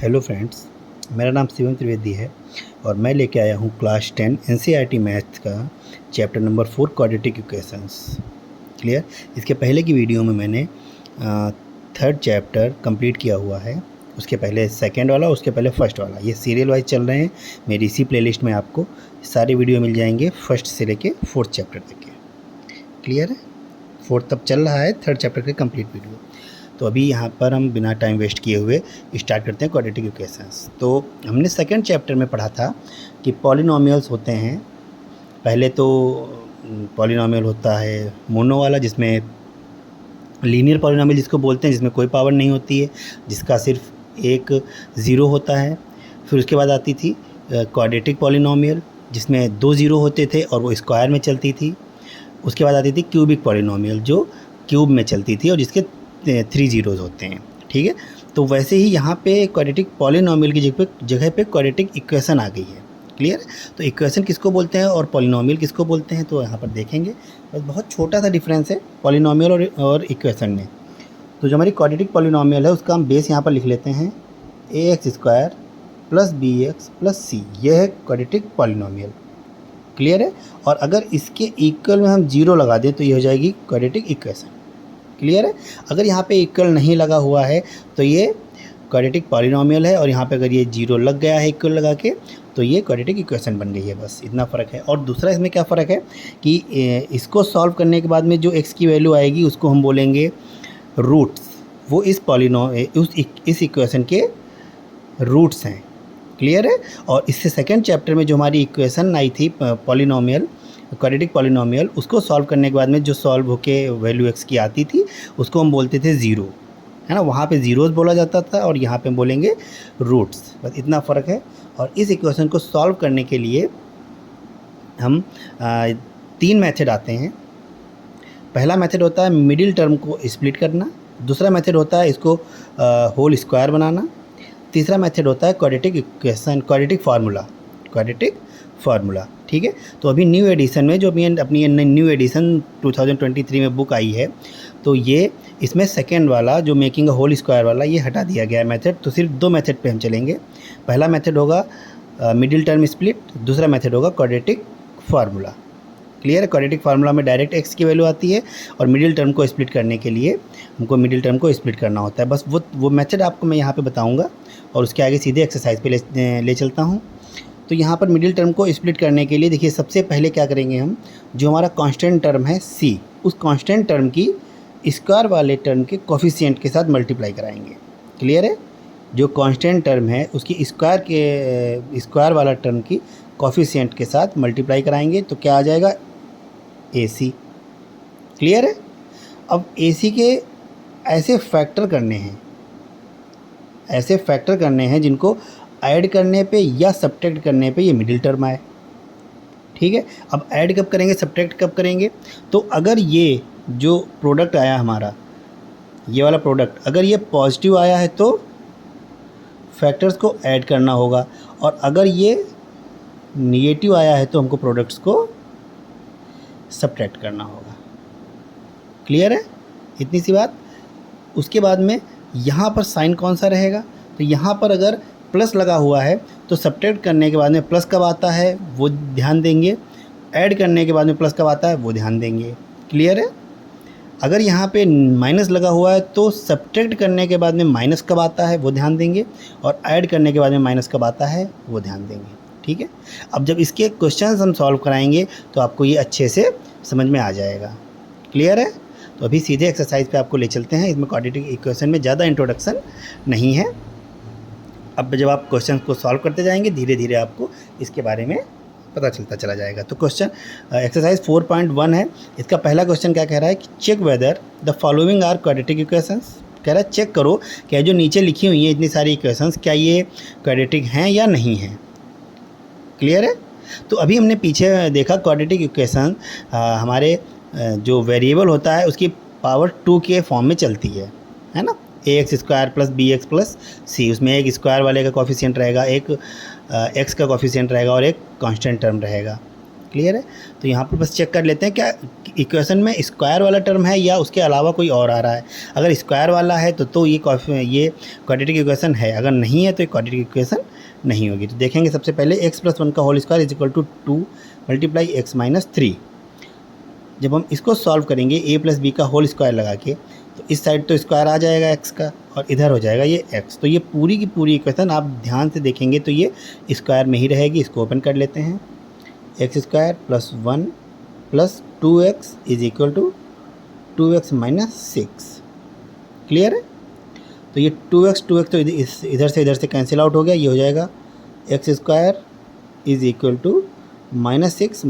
Hello friends, मेरा नाम शिवम त्रिवेदी है और मैं लेके आया हूँ क्लास 10 एनसीईआरटी मैथ्स का chapter number 4 quadratic equations. Clear. इसके पहले की वीडियो में मैंने थर्ड चैप्टर कंप्लीट किया हुआ है। उसके पहले सेकंड वाला, उसके पहले फर्स्ट वाला, ये सीरियल वाइज चल रहे हैं। मेरी इसी प्लेलिस्ट में आपको सारे वीडियो मिल जाएंगे फर्स्ट से लेके फोर्थ चैप्टर तक के। क्लियर है। फोर्थ तब चल रहा है, थर्ड चैप्टर के कंप्लीट वीडियो। तो अभी यहाँ पर हम बिना टाइम वेस्ट किए हुए स्टार्ट करते हैं क्वाड्रेटिक इक्वेशंस। तो हमने सेकंड चैप्टर में पढ़ा था कि पॉलिनोमियल्स होते हैं। पहले तो पॉलिनोमियल होता है मोनो वाला, जिसमें लीनियर पॉलिनोमियल जिसको बोलते हैं, जिसमें कोई पावर नहीं होती है, जिसका सिर्फ एक ज़ीरो होता है। फिर उसके बाद आती थी क्वाड्रेटिक पॉलिनोमियल, जिसमें दो ज़ीरो होते थे और वो स्क्वायर में चलती थी। उसके बाद आती थी क्यूबिक पॉलिनोमियल, जो क्यूब में चलती थी और जिसके 3 ज़ीरोज़ होते हैं। ठीक है। तो वैसे ही यहाँ पे क्वाड्रेटिक पॉलिनोमियल की जगह पे क्वाड्रेटिक इक्वेशन आ गई है। क्लियर है। तो इक्वेशन किसको बोलते हैं और पॉलिनोमियल किसको बोलते हैं, तो यहाँ पर देखेंगे। बस बहुत छोटा सा डिफरेंस है पॉलिनोमियल और इक्वेशन में। तो जो हमारी क्वाड्रेटिक पॉलिनोमियल है उसका हम बेस यहाँ पर लिख लेते हैं ax² + bx + c। यह है क्वाड्रेटिक पॉलिनोमियल। क्लियर है। और अगर इसके इक्वल में हम जीरो लगा दें तो ये हो जाएगी क्वाड्रेटिक इक्वेशन। क्लियर है। अगर यहाँ पे इक्वल नहीं लगा हुआ है तो ये क्वाड्रेटिक पॉलिनोमियल है, और यहाँ पे अगर ये जीरो लग गया है इक्वल लगा के तो ये क्वाड्रेटिक इक्वेशन बन गई है। बस इतना फ़र्क है। और दूसरा इसमें क्या फ़र्क है कि इसको सॉल्व करने के बाद में जो x की वैल्यू आएगी उसको हम बोलेंगे रूट्स। वो इस इक्वेशन के रूट्स हैं। क्लियर है। और इससे सेकेंड चैप्टर में जो हमारी इक्वेशन आई थी पॉलिनोमियल, क्वाड्रेटिक पॉलिनोमियल, उसको सॉल्व करने के बाद में जो सॉल्व होके वैल्यू x की आती थी उसको हम बोलते थे ज़ीरो, है ना। वहाँ पे ज़ीरोज़ बोला जाता था और यहाँ पे बोलेंगे रूट्स। बस इतना फ़र्क है। और इस इक्वेशन को सॉल्व करने के लिए हम 3 मेथड आते हैं। पहला मेथड होता है मिडिल टर्म को स्प्लिट करना। दूसरा मेथड होता है इसको होल स्क्वायर बनाना। तीसरा मेथड होता है क्वाड्रेटिक इक्वेशन, क्वाड्रेटिक फार्मूला। ठीक है। तो अभी न्यू एडिशन में जो अपनी न्यू एडिशन 2023 में बुक आई है, तो ये इसमें सेकेंड वाला जो मेकिंग होल स्क्वायर वाला ये हटा दिया गया है मेथड। तो सिर्फ 2 मेथड पे हम चलेंगे। पहला मेथड होगा मिडिल टर्म स्प्लिट, दूसरा मेथड होगा क्वाड्रेटिक फार्मूला। क्लियर है। क्वाड्रेटिक फार्मूला में डायरेक्ट x की वैल्यू आती है और मिडिल टर्म को स्प्लिट करने के लिए हमको मिडिल टर्म को स्प्लिट करना होता है। बस वो मेथड आपको मैं यहाँ पे बताऊँगा और उसके आगे सीधे एक्सरसाइज पे ले चलता हूँ। तो यहाँ पर मिडिल टर्म को स्प्लिट करने के लिए देखिए, सबसे पहले क्या करेंगे हम, जो हमारा कांस्टेंट टर्म है c, उस कांस्टेंट टर्म की स्क्वायर वाले टर्म के कोफिशिएंट के साथ मल्टीप्लाई कराएंगे। क्लियर है। जो कांस्टेंट टर्म है उसकी स्क्वायर वाला टर्म की कोफिशिएंट के साथ मल्टीप्लाई कराएंगे तो क्या आ जाएगा, AC। क्लियर है। अब AC के ऐसे फैक्टर करने हैं जिनको ऐड करने पे या सब्ट्रैक्ट करने पे ये मिडिल टर्म आए। ठीक है। अब ऐड कब करेंगे, सब्ट्रैक्ट कब करेंगे, तो अगर ये जो प्रोडक्ट आया हमारा, ये वाला प्रोडक्ट अगर ये पॉजिटिव आया है तो फैक्टर्स को ऐड करना होगा, और अगर ये निगेटिव आया है तो हमको प्रोडक्ट्स को सब्ट्रैक्ट करना होगा। क्लियर है। इतनी सी बात। उसके बाद में यहाँ पर साइन कौन सा रहेगा, तो यहाँ पर अगर प्लस लगा हुआ है तो सब्ट्रैक्ट करने के बाद में प्लस कब आता है वो ध्यान देंगे, ऐड करने के बाद में प्लस कब आता है वो ध्यान देंगे। क्लियर है। अगर यहाँ पे माइनस लगा हुआ है तो सब्ट्रैक्ट करने के बाद में माइनस कब आता है वो ध्यान देंगे, और ऐड करने के बाद में माइनस कब आता है वो ध्यान देंगे। ठीक है। अब जब इसके क्वेश्चंस हम सॉल्व कराएंगे तो आपको ये अच्छे से समझ में आ जाएगा। क्लियर है। तो अभी सीधे एक्सरसाइज पे आपको ले चलते हैं। इसमें क्वाड्रेटिक इक्वेशन में ज़्यादा इंट्रोडक्शन नहीं है। अब जब आप क्वेश्चन को सॉल्व करते जाएंगे धीरे धीरे आपको इसके बारे में पता चलता चला जाएगा। तो क्वेश्चन एक्सरसाइज 4.1 है। इसका पहला क्वेश्चन क्या कह रहा है कि check whether the following are quadratic equations. कह रहा है चेक करो क्या जो नीचे लिखी हुई हैं इतनी सारी इक्वेशंस, क्या ये क्वाड्रेटिक हैं या नहीं हैं। क्लियर है। तो अभी हमने पीछे देखा क्वाड्रेटिक इक्वेशन हमारे जो वेरिएबल होता है उसकी पावर 2 के फॉर्म में चलती है ना। ax² + bx + c, उसमें एक स्क्वायर वाले का कोफिशिएंट रहेगा, एक x का कोफिशिएंट रहेगा और एक कांस्टेंट टर्म रहेगा। क्लियर है। तो यहाँ पर बस चेक कर लेते हैं क्या इक्वेशन में स्क्वायर वाला टर्म है या उसके अलावा कोई और आ रहा है। अगर स्क्वायर वाला है तो ये क्वाड्रेटिक इक्वेशन है, अगर नहीं है तो ये क्वाड्रेटिक इक्वेशन नहीं होगी। तो देखेंगे सबसे पहले x + 1 का whole square is equal to 2 × x - 3। जब हम इसको सॉल्व करेंगे a + b का होल स्क्वायर लगा के, तो इस साइड तो स्क्वायर आ जाएगा x का और इधर हो जाएगा ये x। तो ये पूरी की पूरी इक्वेशन आप ध्यान से देखेंगे तो ये स्क्वायर में ही रहेगी। इसको ओपन कर लेते हैं। x² + 1 + 2x is equal to 2x - 6। Clear है। तो ये 2x तो इधर से कैंसिल आउट हो गया, ये हो जाएगा x² इज इक्वल टू -6 -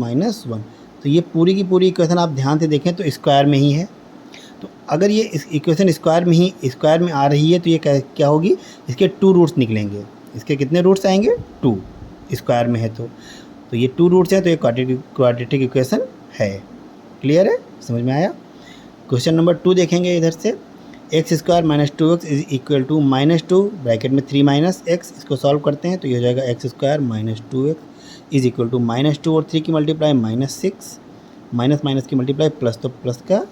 1। तो ये पूरी की पूरी इक्वेशन आप ध्यान से देखें तो स्क्वायर में ही है। तो अगर ये इस इक्वेशन स्क्वायर में आ रही है तो ये क्या होगी, इसके 2 रूट्स निकलेंगे। इसके कितने रूट्स आएंगे, 2, स्क्वायर में है तो ये 2 रूट्स हैं, तो ये क्वाड्रेटिक इक्वेशन है। क्लियर है, समझ में आया। क्वेश्चन नंबर 2 देखेंगे इधर से। x² - 2x is equal to -2 bracket में 3 - x। इसको सॉल्व करते हैं तो ये हो जाएगा x² - 2x is equal to -2 और 3 की मल्टीप्लाई -6, माइनस की मल्टीप्लाई प्लस, तो प्लस का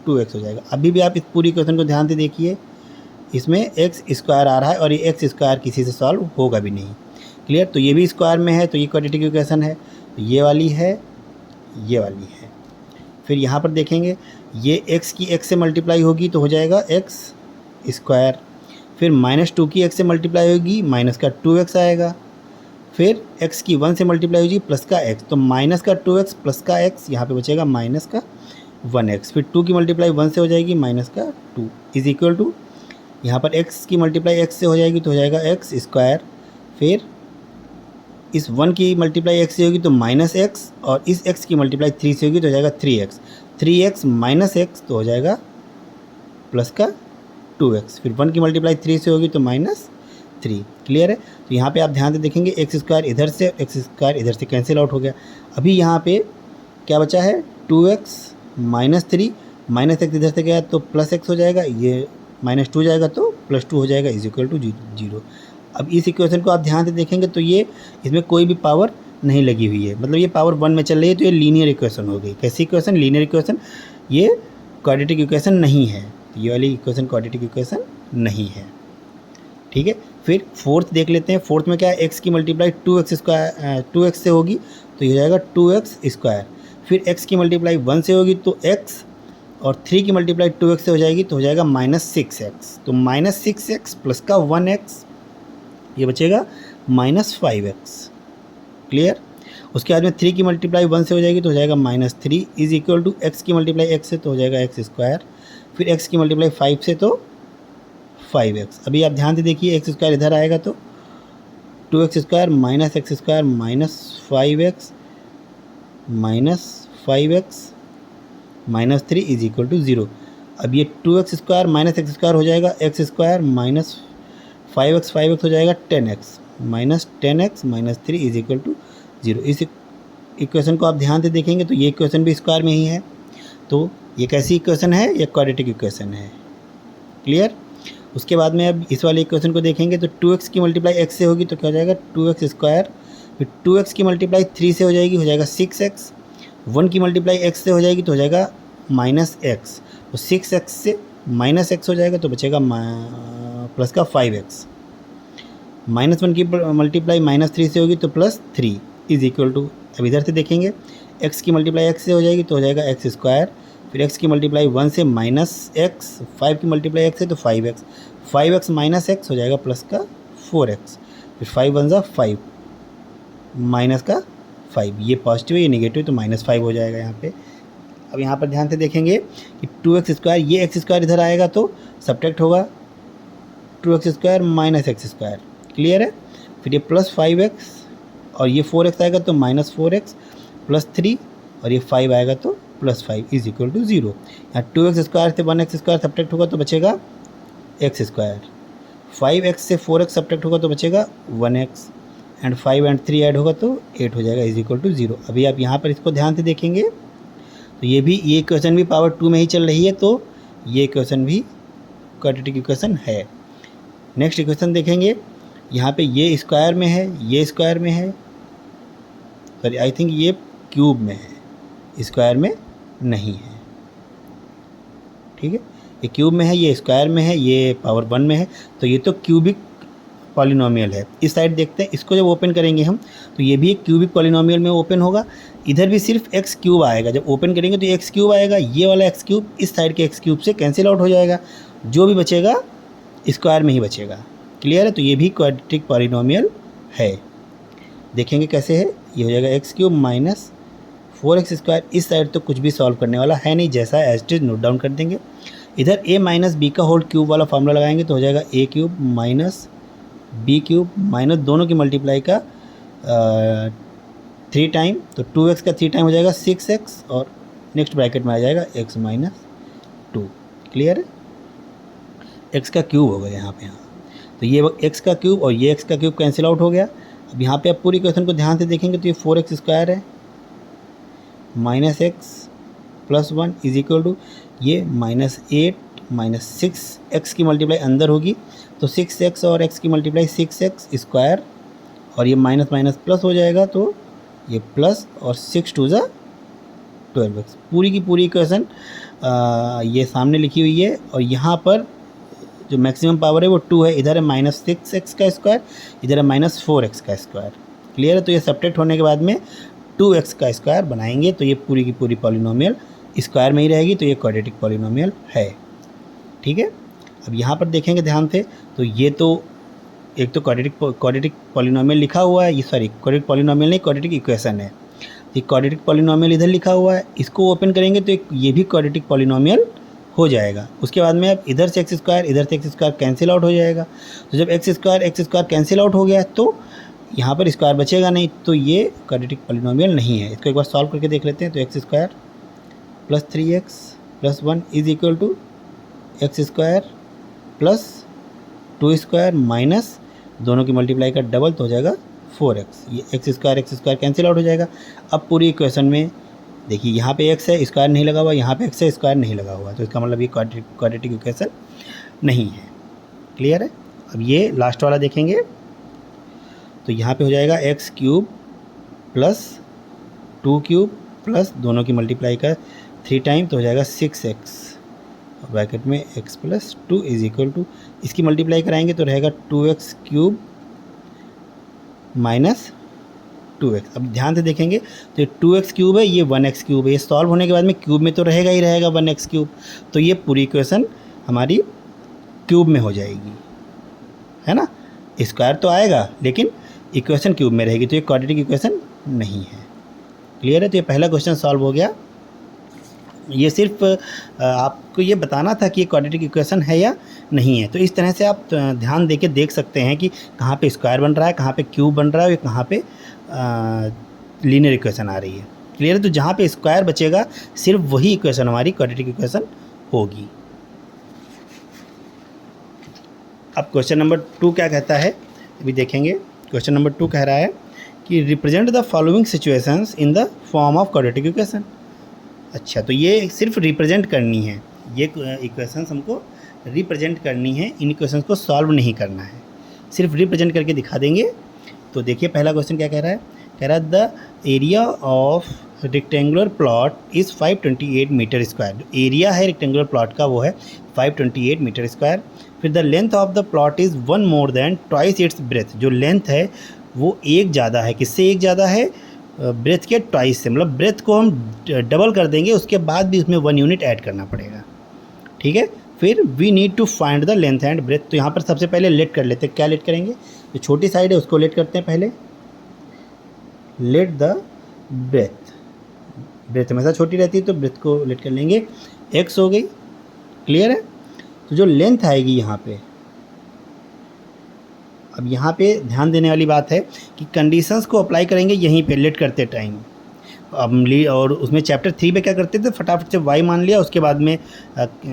2x हो जाएगा। अभी भी आप इस पूरी क्वेश्चन को ध्यान से देखिए, इसमें x² आ रहा है और ये x² किसी से सॉल्व होगा भी नहीं। क्लियर। तो ये भी स्क्वायर में है तो ये क्वाड्रेटिक इक्वेशन है। तो ये वाली है, ये वाली है। फिर यहाँ पर देखेंगे ये x की x से मल्टीप्लाई होगी तो हो जाएगा x²। फिर -2 की x से मल्टीप्लाई होगी, माइनस का 2x आएगा। फिर x की 1 से मल्टीप्लाई होगी, प्लस का x, तो माइनस का 2x प्लस का x, यहाँ पे बचेगा माइनस का 1x। फिर 2 की मल्टीप्लाई 1 से हो जाएगी, माइनस का 2 इज इक्वल टू, यहाँ पर x की मल्टीप्लाई x से हो जाएगी तो हो जाएगा x²। फिर इस 1 की मल्टीप्लाई x से होगी तो -x, और इस x की मल्टीप्लाई 3 से होगी तो हो जाएगा 3x। 3x - x तो हो जाएगा प्लस का 2x। फिर 1 की मल्टीप्लाई 3 से होगी तो -3। क्लियर है। तो यहाँ पे आप ध्यान से देखेंगे x² इधर से, x² इधर से कैंसिल आउट हो गया। अभी यहाँ पे क्या बचा है, 2x - 3, -x इधर से गया तो +x हो जाएगा, ये -2 जाएगा तो +2 हो जाएगा इज इक्वल टू 0। अब इस इक्वेशन को आप ध्यान से देखेंगे तो ये इसमें कोई भी पावर नहीं लगी हुई है, मतलब ये पावर 1 में चल रही है, तो ये लीनियर इक्वेशन हो गई। कैसी इक्वेशन, लीनियर इक्वेशन। ये क्वाड्रेटिक इक्वेशन नहीं है, ये वाली इक्वेशन क्वाड्रेटिक इक्वेशन नहीं है। ठीक है। फिर फोर्थ देख लेते हैं। फोर्थ में क्या है, x की मल्टीप्लाई 2x से होगी तो ये हो जाएगा 2x²। फिर x की मल्टीप्लाई 1 से होगी तो x, और 3 की मल्टीप्लाई 2x से हो जाएगी तो हो जाएगा -6x। तो -6x प्लस का 1x, ये बचेगा -5x। क्लियर। उसके बाद में 3 की मल्टीप्लाई 1 से हो जाएगी तो हो जाएगा -3 इज इक्वल टू x की मल्टीप्लाई x से तो हो जाएगा x²। फिर x की मल्टीप्लाई 5 से तो 5x। अभी आप ध्यान से देखिए, x² इधर आएगा तो 2x² - x² -5x -3 is equal to 0। अब ये 2x² - x² हो जाएगा x² -5x हो जाएगा 10x, -10x -3 is equal to 0। इस इक्वेशन को आप ध्यान से देखेंगे तो ये इक्वेशन भी स्क्वायर में ही है। तो ये कैसी इक्वेशन है, ये क्वाड्रेटिक इक्वेशन है। क्लियर। उसके बाद में अब इस वाले इक्वेशन को देखेंगे तो 2x की मल्टीप्लाई x से होगी तो क्या हो जाएगा 2x²। फिर 2x की मल्टीप्लाई 3 से हो जाएगी, हो जाएगा 6x। 1 की मल्टीप्लाई x से हो जाएगी तो हो जाएगा -x। तो 6x से -x हो जाएगा तो बचेगा प्लस का 5x। -1 की मल्टीप्लाई -3 से होगी तो +3 इज इक्वल टू, अब इधर से देखेंगे x की मल्टीप्लाई x से हो जाएगी तो हो जाएगा x²। फिर x की मल्टीप्लाई 1 से -x, 5 की मल्टीप्लाई x से तो 5x, 5x -x हो जाएगा प्लस का 4x। फिर 5 1 जा 5, माइनस का 5, ये पॉजिटिव है ये नेगेटिव तो -5 हो जाएगा यहाँ पे। अब यहाँ पर ध्यान से देखेंगे कि 2x², ये x² इधर आएगा तो सब्ट्रैक्ट होगा 2x² - x²। क्लियर है। फिर ये +5x और ये 4x आएगा तो -4x, +3 और ये 5 आएगा तो +5 इज इक्वल टू 0। यहाँ 2x² से 1x² सब्ट्रैक्ट होगा तो बचेगा x²। 5x से 4x सब्ट्रैक्ट होगा तो बचेगा 1x, एंड 5 एंड 3 ऐड होगा तो 8 हो जाएगा इज इक्वल टू 0। अभी आप यहाँ पर इसको ध्यान से देखेंगे तो ये इक्वेशन भी पावर 2 में ही चल रही है, तो ये इक्वेशन भी क्वाड्रेटिक इक्वेशन है। नेक्स्ट इक्वेशन देखेंगे, यहाँ पे ये स्क्वायर में है, ये स्क्वायर में है, सॉरी आई थिंक ये क्यूब में है, स्क्वायर में नहीं है। ठीक है, ये क्यूब में है, ये स्क्वायर में है, ये पावर 1 में है, तो ये तो क्यूबिक पॉलिनोमियल है। इस साइड देखते हैं, इसको जब ओपन करेंगे हम तो ये भी एक क्यूबिक पॉलिनोमियल में ओपन होगा। इधर भी सिर्फ एक्स क्यूब आएगा, जब ओपन करेंगे तो एक्स क्यूब आएगा, ये वाला एक्स क्यूब इस साइड के एक्स क्यूब से कैंसिल आउट हो जाएगा, जो भी बचेगा स्क्वायर में ही बचेगा। क्लियर है, तो ये भी क्वाड्रेटिक पॉलिनोमियल है। देखेंगे कैसे है, ये हो जाएगा x cube minus 4x square. इस साइड तो कुछ भी सॉल्व करने वाला है नहीं, जैसा है as it is note down कर देंगे। इधर a माइनस बी का होल क्यूब वाला फॉर्मूला लगाएंगे तो हो जाएगा a cube minus b cube minus दोनों की मल्टीप्लाई का 3 टाइम, तो 2x का 3 टाइम हो जाएगा 6x, और नेक्स्ट ब्रैकेट में आ जाएगा x माइनस 2। क्लियर है, x का क्यूब हो गया यहाँ पे। हाँ, तो ये x का क्यूब और ये x का क्यूब कैंसिल आउट हो गया। अब यहाँ पे आप पूरी क्वेश्चन को ध्यान से देखेंगे तो ये 4x स्क्वायर है minus x plus 1 is equal to ये माइनस 8 माइनस 6x की मल्टीप्लाई अंदर होगी, तो 6x और x की मल्टीप्लाई 6x स्क्वायर, और ये माइनस माइनस प्लस हो जाएगा, तो ये प्लस और 6 2 ज़ा 12x। पूरी की पूरी इक्वेशन ये सामने लिखी हुई है, और यहाँ पर जो मैक्सिमम पावर है वो 2 है। इधर है माइनस 6x का स्क्वायर, इधर है माइनस 4x का स्क्वायर। क्लियर है, तो ये सब्ट्रैक्ट होने के बाद में 2x का स्क्वायर बनाएंगे तो ये पूरी की पूरी पॉलिनोमियल स्क्वायर में ही रहेगी, तो ये क्वाड्रेटिक पॉलिनोमियल है। ठीक है, अब यहाँ पर देखेंगे ध्यान से, तो ये तो एक तो क्वाड्रेटिक पॉलिनोमियल लिखा हुआ है, ये सॉरी क्वाड्रेटिक पॉलिनोमियल नहीं, क्वाड्रेटिक इक्वेशन है। ये क्वाड्रेटिक पॉलिनोमियल इधर लिखा हुआ है, इसको ओपन करेंगे तो ये भी क्वाड्रेटिक पॉलिनोमियल हो जाएगा। उसके बाद में अब इधर से एक्स स्क्वायर कैंसिल आउट हो जाएगा, तो जब एक्स स्क्वायर कैंसिल आउट हो गया तो यहाँ पर स्क्वायर बचेगा नहीं, तो ये क्वाड्रेटिक पॉलिनोमियल नहीं है। इसको एक बार सॉल्व करके देख लेते हैं। तो x square plus 3x plus 1 is equal to x square plus 2 square minus दोनों की मल्टीप्लाई का डबल, तो हो जाएगा 4x। ये एक्स स्क्वायर कैंसिल आउट हो जाएगा। अब पूरी इक्वेशन में देखिए, यहाँ पे x है, स्क्वायर नहीं लगा हुआ, यहाँ पे x है, स्क्वायर नहीं लगा हुआ, तो इसका मतलब ये क्वाड्रेटिक इक्वेशन नहीं है। क्लियर है, अब ये लास्ट वाला देखेंगे तो यहाँ पे हो जाएगा x cube plus 2 cube plus दोनों की मल्टीप्लाई का 3 टाइम, तो हो जाएगा 6x, ब्रैकेट में x plus 2 is equal to, इसकी मल्टीप्लाई कराएंगे तो रहेगा 2x क्यूब माइनस 2x। अब ध्यान से देखेंगे तो ये 2x क्यूब है, ये 1x क्यूब है, ये सॉल्व होने के बाद में क्यूब में तो रहेगा ही रहेगा 1x क्यूब, तो ये पूरी इक्वेशन हमारी क्यूब में हो जाएगी, है ना। स्क्वायर तो आएगा लेकिन इक्वेशन क्यूब में रहेगी, तो ये क्वाड्रेटिक इक्वेशन नहीं है। क्लियर है, तो ये पहला क्वेश्चन सॉल्व हो गया। ये सिर्फ आपको ये बताना था कि ये क्वाड्रेटिक इक्वेशन है या नहीं है। तो इस तरह से आप ध्यान देके देख सकते हैं कि कहाँ पे स्क्वायर बन रहा है, कहाँ पे क्यूब बन रहा है, और कहाँ पे लीनियर इक्वेशन आ रही है। क्लियर है, तो जहाँ पे स्क्वायर बचेगा सिर्फ वही इक्वेशन हमारी क्वाड्रेटिक इक्वेशन होगी। अब क्वेश्चन नंबर 2 क्या कहता है अभी देखेंगे। क्वेश्चन नंबर 2 कह रहा है कि represent the following situations in the form of quadratic equation. अच्छा, तो ये सिर्फ रिप्रेजेंट करनी है, ये इक्वेशंस हमको रिप्रेजेंट करनी है, इन इक्वेशंस को सॉल्व नहीं करना है, सिर्फ रिप्रेजेंट करके दिखा देंगे। तो देखिए पहला क्वेश्चन क्या कह रहा है, कह रहा है the area of rectangular plot is 528 metre square. जो एरिया है रेक्टेंगुलर प्लॉट का वो है 528 मीटर स्क्वायर। फिर the length of the plot is 1 more than twice its breadth. जो लेंथ है वो एक ज़्यादा है, किससे एक ज़्यादा है, ब्रेथ के ट्वाइस से, मतलब ब्रेथ को हम डबल कर देंगे, उसके बाद भी उसमें 1 यूनिट ऐड करना पड़ेगा। ठीक है, फिर we need to find the length and breadth. तो यहाँ पर सबसे पहले लेट कर लेते हैं। क्या लेट करेंगे, जो छोटी साइड है उसको लेट करते हैं पहले, लेट द ब्रेथ। ब्रेथ हमेशा छोटी रहती है तो ब्रेथ को लेट कर लेंगे, x हो गई। क्लियर है, तो जो लेंथ आएगी यहाँ पे, अब यहाँ पे ध्यान देने वाली बात है कि कंडीशंस को अप्लाई करेंगे यहीं पे लेट करते टाइम। अब और उसमें चैप्टर 3 में क्या करते थे, फटाफट से y मान लिया, उसके बाद में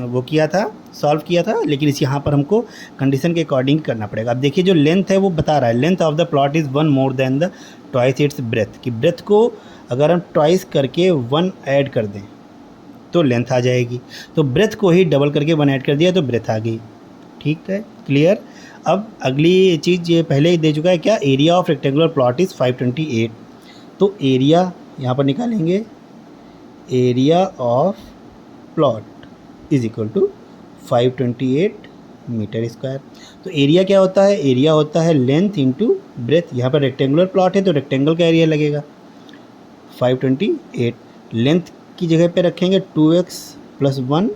वो किया था, सॉल्व किया था, लेकिन इस यहाँ पर हमको कंडीशन के अकॉर्डिंग करना पड़ेगा। अब देखिए जो लेंथ है वो बता रहा है, length of the plot is 1 more then the twice its breath, कि ब्रेथ को अगर हम ट्वाइस करके 1 ऐड कर दें तो लेंथ आ जाएगी, तो ब्रेथ को ही डबल करके 1 ऐड कर दिया तो ब्रेथ आ गई। ठीक है, क्लियर। अब अगली चीज़ ये पहले ही दे चुका है, क्या, area of rectangular plot is 528। तो एरिया यहाँ पर निकालेंगे area of plot is equal to 528 metre square. तो एरिया क्या होता है, एरिया होता है लेंथ इंटू ब्रेथ। यहाँ पर रेक्टेंगुलर प्लॉट है तो रेक्टेंगल का एरिया लगेगा 528। लेंथ की जगह पे रखेंगे 2x + 1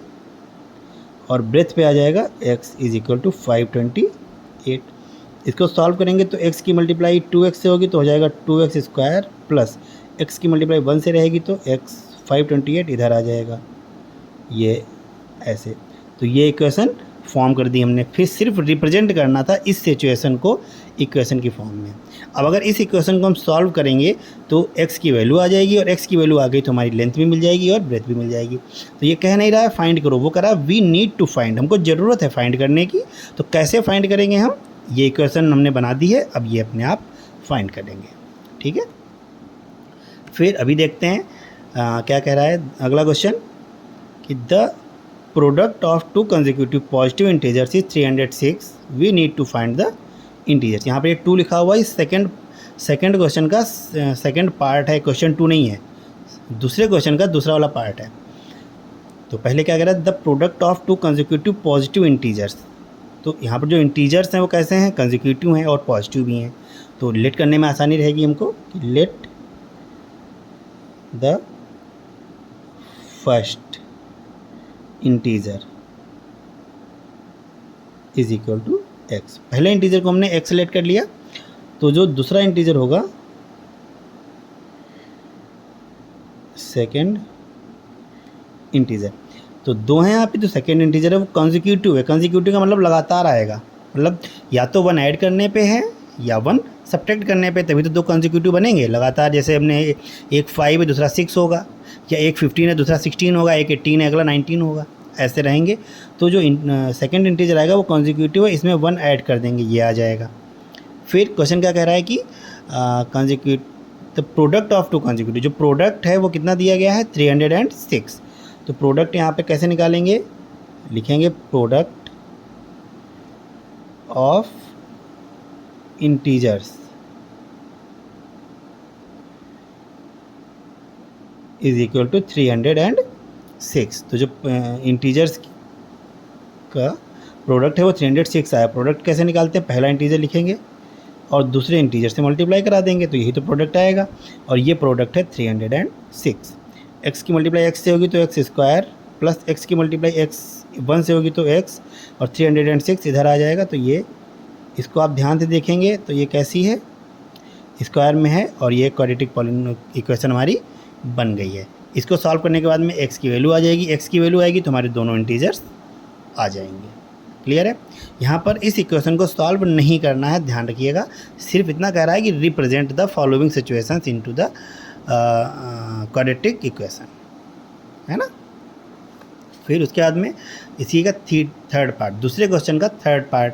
और ब्रेथ पे आ जाएगा x इज इक्वल टू 528। इसको सॉल्व करेंगे तो x की मल्टीप्लाई 2x से होगी तो हो जाएगा 2x स्क्वायर प्लस x की मल्टीप्लाई 1 से रहेगी तो x 528 इधर आ जाएगा, ये ऐसे। तो ये इक्वेशन फॉर्म कर दी हमने। फिर सिर्फ रिप्रेजेंट करना था इस सिचुएशन को इक्वेशन की फॉर्म में। अब अगर इस इक्वेशन को हम सॉल्व करेंगे तो x की वैल्यू आ जाएगी और x की वैल्यू आ गई तो हमारी लेंथ भी मिल जाएगी और ब्रेथ भी मिल जाएगी। तो ये कह नहीं रहा है फाइंड करो, वो कह रहा है वी नीड टू फाइंड, हमको ज़रूरत है फाइंड करने की। तो कैसे फाइंड करेंगे हम, ये इक्वेशन हमने बना दी है, अब ये अपने आप फाइंड करेंगे, ठीक है। फिर अभी देखते हैं क्या कह रहा है अगला क्वेश्चन कि the product of two consecutive positive integers is 306, we need to find the integers. यहाँ पर ये 2 लिखा हुआ है, सेकंड क्वेश्चन का सेकंड पार्ट है, क्वेश्चन 2 नहीं है, दूसरे क्वेश्चन का दूसरा वाला पार्ट है। तो पहले क्या कह रहा है, the product of two consecutive positive integers. तो यहाँ पर जो इंटीजर्स हैं वो कैसे हैं, कंसेक्यूटिव हैं और पॉजिटिव भी हैं। तो लेट करने में आसानी रहेगी हमको कि let the first integer is equal to x। पहले इंटीजर को हमने x लेट कर लिया, तो जो दूसरा इंटीजर होगा सेकेंड इंटीजर, तो 2 हैं यहाँ पे। जो सेकेंड इंटीजर है वो कंसेक्यूटिव है, कंसेक्यूटिव का मतलब लगातार आएगा, मतलब या तो 1 ऐड करने पे है या 1 सब्ट्रैक्ट करने पे, तभी तो 2 कंसेक्यूटिव बनेंगे लगातार। जैसे हमने एक 5 है दूसरा 6 होगा, या एक 15 है दूसरा 16 होगा, एक 18 है अगला 19 होगा, ऐसे रहेंगे। तो जो सेकेंड इंटीजर आएगा वो कंसेक्यूटिव है, इसमें 1 ऐड कर देंगे, ये आ जाएगा। फिर क्वेश्चन क्या कह रहा है कि the product of two consecutive, जो प्रोडक्ट है वो कितना दिया गया है 306। तो प्रोडक्ट यहाँ पे कैसे निकालेंगे, लिखेंगे product of integers is equal to 306। तो जो इंटीजर्स का प्रोडक्ट है वो 306 आया। प्रोडक्ट कैसे निकालते हैं, पहला इंटीजर लिखेंगे और दूसरे इंटीजर से मल्टीप्लाई करा देंगे तो यही तो प्रोडक्ट आएगा, और ये प्रोडक्ट है 306। x की मल्टीप्लाई x से होगी तो x स्क्वायर प्लस x की मल्टीप्लाई x 1 से होगी तो x, और 306 इधर आ जाएगा। तो ये इसको आप ध्यान से देखेंगे तो ये कैसी है, स्क्वायर में है, और ये क्वाड्रेटिक पॉलिनोमियल इक्वेशन हमारी बन गई है। इसको सॉल्व करने के बाद में x की वैल्यू आ जाएगी, x की वैल्यू आएगी तो हमारे दोनों इंटीजर्स आ जाएंगे। क्लियर है। यहाँ पर इस इक्वेशन को सॉल्व नहीं करना है, ध्यान रखिएगा, सिर्फ इतना कह रहा है कि represent the following situations into the quadratic equation, है ना। फिर उसके बाद में इसी का थर्ड पार्ट, दूसरे क्वेश्चन का थर्ड पार्ट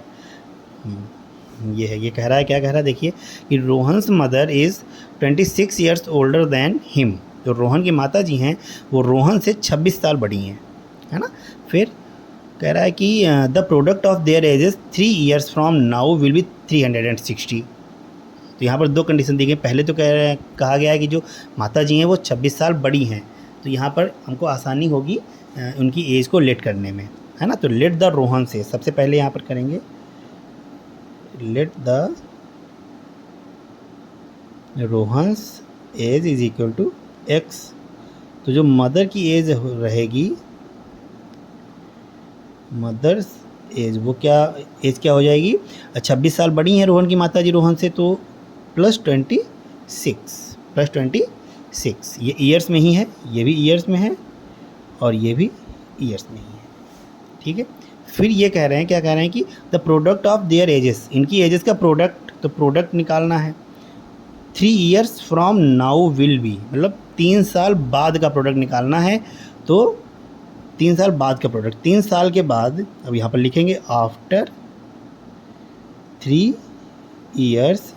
ये है। ये कह रहा है, क्या कह रहा है देखिए कि Rohan's mother is 26 years older than him. जो रोहन की माता जी हैं वो रोहन से 26 साल बड़ी हैं, है ना। फिर कह रहा है कि the product of their edges 3 years from now will be 360। तो यहाँ पर 2 कंडीशन दी गई। पहले तो कहा गया है कि जो माता जी हैं वो 26 साल बड़ी हैं, तो यहाँ पर हमको आसानी होगी उनकी एज को लेट करने में, है ना। तो लेट द रोहन से सबसे पहले यहाँ पर करेंगे let the Rohan's age is equal to x। तो जो मदर की एज रहेगी, मदर्स एज, वो क्या एज क्या हो जाएगी, 26 साल बड़ी हैं रोहन की माता जी रोहन से, तो +26 ये ईयर्स में ही है, ये भी ईयर्स में है और ये भी ईयर्स में ही है, ठीक है। फिर ये कह रहे हैं, क्या कह रहे हैं कि the product of their edges, इनकी एजेस का प्रोडक्ट, तो प्रोडक्ट निकालना है। 3 years from now will be, मतलब 3 साल बाद का प्रोडक्ट निकालना है। तो 3 साल बाद का प्रोडक्ट, 3 साल के बाद, अब यहाँ पर लिखेंगे after 3 years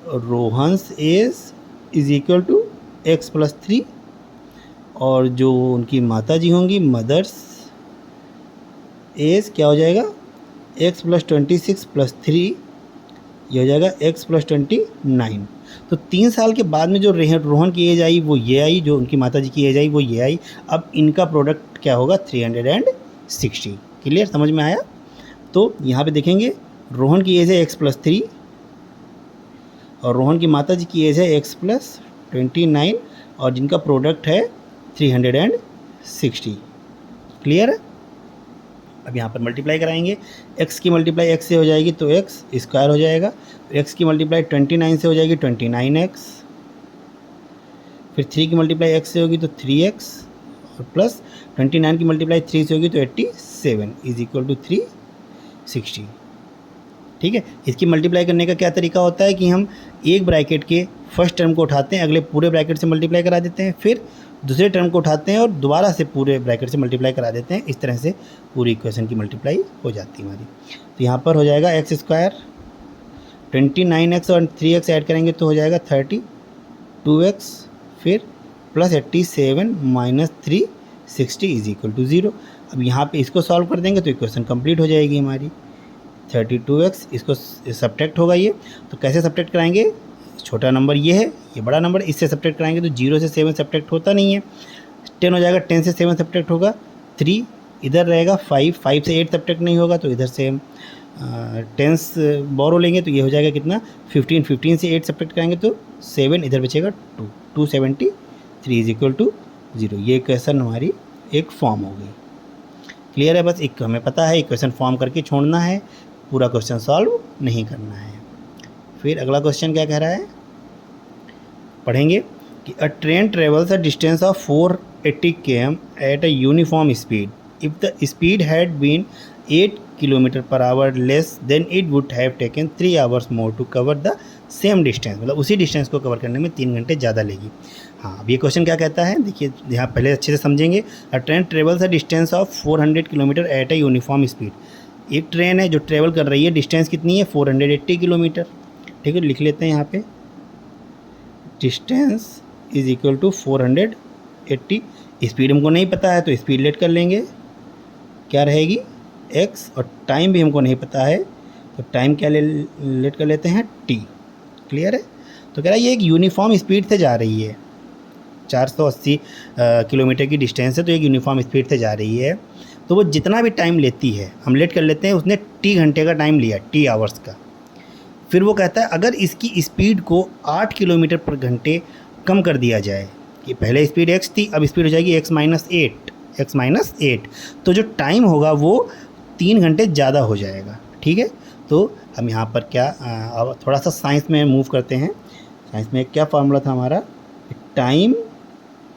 Rohan's age is equal to x + 3, और जो उनकी माता जी होंगी मदर्स एज क्या हो जाएगा, x + 26 + 3, ये हो जाएगा x + 29। तो 3 साल के बाद में जो रोहन की एज आई वो ये आई, जो उनकी माता जी की एज आई वो ये आई। अब इनका प्रोडक्ट क्या होगा 360। क्लियर, समझ में आया? तो यहाँ पे देखेंगे रोहन की एज है x+3 और रोहन की माता जी की एज है x+29 और जिनका प्रोडक्ट है 360। क्लियर है? अब यहाँ पर मल्टीप्लाई कराएंगे, x की मल्टीप्लाई x से हो जाएगी तो x स्क्वायर हो जाएगा, x की मल्टीप्लाई 29 से हो जाएगी 29x, फिर 3 की मल्टीप्लाई x से होगी तो 3x और प्लस 29 की मल्टीप्लाई 3 से होगी तो 87 इज इक्वल टू 360। ठीक है, इसकी मल्टीप्लाई करने का क्या तरीका होता है कि हम एक ब्रैकेट के फर्स्ट टर्म को उठाते हैं, अगले पूरे ब्रैकेट से मल्टीप्लाई करा देते हैं, फिर दूसरे टर्म को उठाते हैं और दोबारा से पूरे ब्रैकेट से मल्टीप्लाई करा देते हैं। इस तरह से पूरी इक्वेशन की मल्टीप्लाई हो जाती है हमारी। तो यहाँ पर हो जाएगा एक्स स्क्वायर 29x और 3x ऐड करेंगे तो हो जाएगा 32x, फिर plus 87 minus 360 is equal to 0। अब यहाँ पे इसको सॉल्व कर देंगे तो इक्वेशन कंप्लीट हो जाएगी हमारी। 32x इसको सब्ट्रैक्ट होगा ये, तो कैसे सब्ट्रैक्ट कराएंगे? छोटा नंबर ये है, ये बड़ा नंबर, इससे सब्ट्रैक्ट कराएंगे तो 0 से 7 सब्ट्रैक्ट होता नहीं है, 10 हो जाएगा, 10 से 7 सब्ट्रैक्ट होगा 3, इधर रहेगा 5 से 8 सब्ट्रैक्ट नहीं होगा तो इधर से हम 10 बोरो लेंगे तो ये हो जाएगा कितना 15 से 8 सब्ट्रैक्ट कराएंगे तो 7, इधर बचेगा 273 इज इक्वल टू 0। ये इक्वेशन हमारी एक फॉर्म हो गई। क्लियर है? बस एक हमें पता है इक्वेशन फॉर्म करके छोड़ना है, पूरा क्वेश्चन सॉल्व नहीं करना है। फिर अगला क्वेश्चन क्या कह रहा है, पढ़ेंगे कि a train travels a distance of 480 km at a uniform speed, if the speed had been 8 km/h less than it would have taken 3 hours more to cover the same distance, मतलब उसी distance को cover करने में 3 घंटे ज़्यादा लेगी। हाँ, अब ये क्वेश्चन क्या कहता है, देखिए यहाँ पहले अच्छे से समझेंगे। अ train travels a distance of 400 km at a uniform speed, एक ट्रेन है जो ट्रेवल कर रही है, डिस्टेंस कितनी है 480 किलोमीटर। ठीक है, लिख लेते हैं यहाँ पे distance is equal to 480, speed हमको नहीं पता है तो स्पीड लेट कर लेंगे, क्या रहेगी x, और टाइम भी हमको नहीं पता है तो टाइम क्या लेट कर लेते हैं t। क्लियर है? तो कह रहा है ये एक यूनिफॉर्म स्पीड से जा रही है, 480 किलोमीटर की डिस्टेंस है तो एक यूनिफॉर्म स्पीड से जा रही है, तो वो जितना भी टाइम लेती है हम लेट कर लेते हैं, उसने t घंटे का टाइम लिया, t आवर्स का। फिर वो कहता है अगर इसकी स्पीड को 8 किलोमीटर पर घंटे कम कर दिया जाए, कि पहले स्पीड x थी अब स्पीड हो जाएगी x-8, तो जो टाइम होगा वो 3 घंटे ज़्यादा हो जाएगा। ठीक है, तो हम यहाँ पर क्या अब थोड़ा सा साइंस में मूव करते हैं। साइंस में क्या फार्मूला था हमारा, time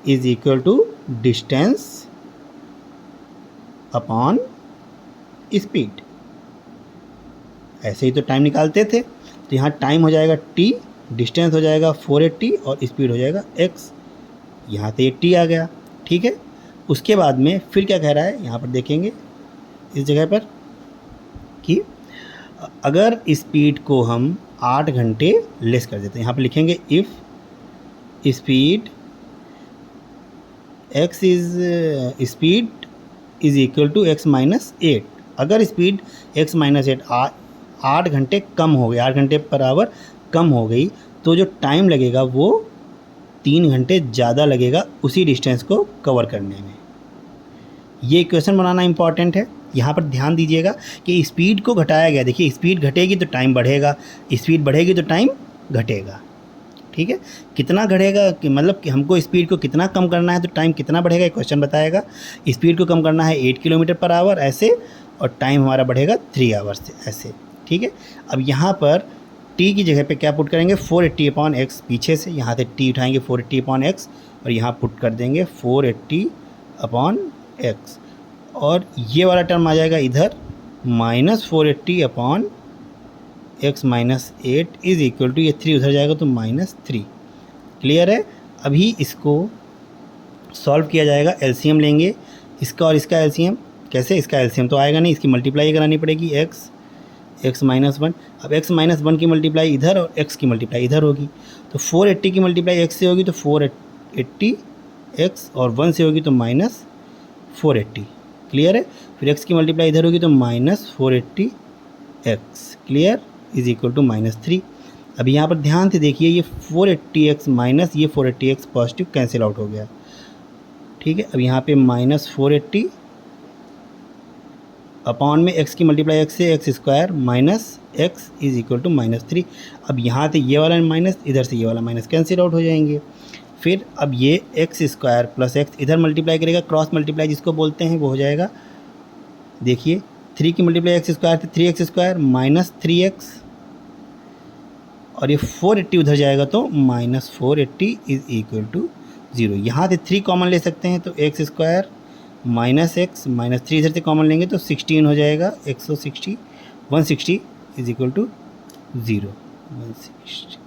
is equal to distance upon speed, ऐसे ही तो टाइम निकालते थे। तो यहाँ टाइम हो जाएगा t, डिस्टेंस हो जाएगा 480 और स्पीड हो जाएगा x, यहाँ से ये t आ गया। ठीक है, उसके बाद में फिर क्या कह रहा है, यहाँ पर देखेंगे इस जगह पर कि अगर स्पीड को हम 8 घंटे लेस कर देते हैं, यहाँ पर लिखेंगे if speed x is equal to x-8, अगर स्पीड x-8 8 घंटे कम हो गई, 8 घंटे पर आवर कम हो गई, तो जो टाइम लगेगा वो 3 घंटे ज़्यादा लगेगा उसी डिस्टेंस को कवर करने में। ये इक्वेशन बनाना इंपॉर्टेंट है। यहाँ पर ध्यान दीजिएगा कि स्पीड को घटाया गया, देखिए स्पीड घटेगी तो टाइम बढ़ेगा, स्पीड बढ़ेगी तो टाइम घटेगा। ठीक है, कितना घटेगा कि मतलब कि हमको स्पीड को कितना कम करना है तो टाइम कितना बढ़ेगा, क्वेश्चन बताएगा। स्पीड को कम करना है 8 किलोमीटर पर आवर ऐसे, और टाइम हमारा बढ़ेगा 3 आवर्स से ऐसे। ठीक है, अब यहाँ पर t की जगह पे क्या पुट करेंगे 480/x, पीछे से यहाँ से t उठाएंगे 480/x और यहाँ पुट कर देंगे 480/x, और ये वाला टर्म आ जाएगा इधर -480/x-8 इज इक्वल टू, ये 3 उधर जाएगा तो -3। क्लियर है? अभी इसको सॉल्व किया जाएगा, एलसीएम लेंगे इसका और इसका एलसीएम। कैसे? इसका एलसीएम तो आएगा नहीं, इसकी मल्टीप्लाई करानी पड़ेगी x -1। अब x-1 की मल्टीप्लाई इधर और x की मल्टीप्लाई इधर होगी, तो 480 की मल्टीप्लाई x से होगी तो 480x, और 1 से होगी तो -480। क्लियर है? फिर x की मल्टीप्लाई इधर होगी तो -480x, clear, is equal to -3। अभी यहाँ पर ध्यान से देखिए, ये 480x माइनस ये 480x पॉजिटिव कैंसिल आउट हो गया, ठीक है। अब यहाँ पे -480 अपॉन में x की मल्टीप्लाई x से x² minus x is equal to -3। अब यहाँ से ये वाला माइनस, इधर से ये वाला माइनस कैंसिल आउट हो जाएंगे। फिर अब ये x² प्लस x इधर मल्टीप्लाई करेगा, क्रॉस मल्टीप्लाई जिसको बोलते हैं, वो हो जाएगा, देखिए 3 की मल्टीप्लाई x² से 3x² माइनस 3x, और ये 480 उधर जाएगा तो -480 इज इक्वल टू 0। यहाँ से 3 कॉमन ले सकते हैं तो x² माइनस x माइनस 3 इधर से कॉमन लेंगे तो 16 हो जाएगा, 160 इज इक्वल टू 0, 160।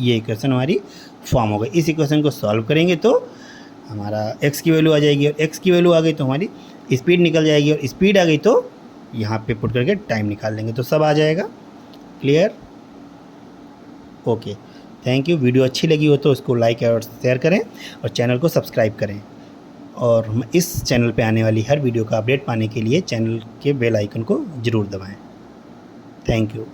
ये इक्वेशन हमारी फॉर्म हो गई। इस इक्वेशन को सॉल्व करेंगे तो हमारा x की वैल्यू आ जाएगी, और x की वैल्यू आ गई तो हमारी स्पीड निकल जाएगी, और स्पीड आ गई तो यहाँ पे पुट करके टाइम निकाल लेंगे, तो सब आ जाएगा। Clear? Okay, thank you. Video अच्छी लगी हो तो उसको लाइक और शेयर करें, और चैनल को सब्सक्राइब करें, और इस चैनल पे आने वाली हर वीडियो का अपडेट पाने के लिए चैनल के बेल आइकन को ज़रूर दबाएं। Thank you.